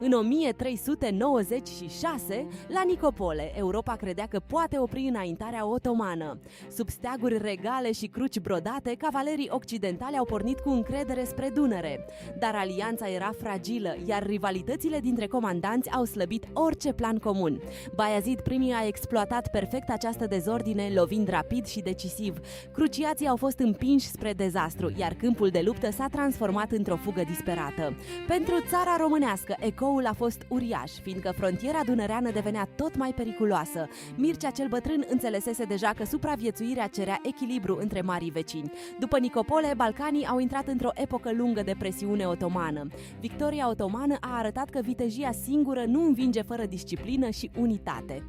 În 1396, la Nicopole, Europa credea că poate opri înaintarea otomană. Sub steaguri regale și cruci brodate, cavalerii occidentali au pornit cu încredere spre Dunăre. Dar alianța era fragilă, iar rivalitățile dintre comandanți au slăbit orice plan comun. Baiazid I a exploatat perfect această dezordine, lovind rapid și decisiv. Cruciații au fost împinși spre dezastru, iar câmpul de luptă s-a transformat într-o fugă disperată. Pentru țara românească, ecoul a fost uriaș, fiindcă frontiera dunăreană devenea tot mai periculoasă. Mircea cel Bătrân înțelesese deja că supraviețuirea cerea echilibru între marii vecini. După Nicopole, Balcanii au intrat într-o epocă lungă de presiune otomană. Victoria otomană a arătat că vitejia singură nu învinge fără disciplină și unitate.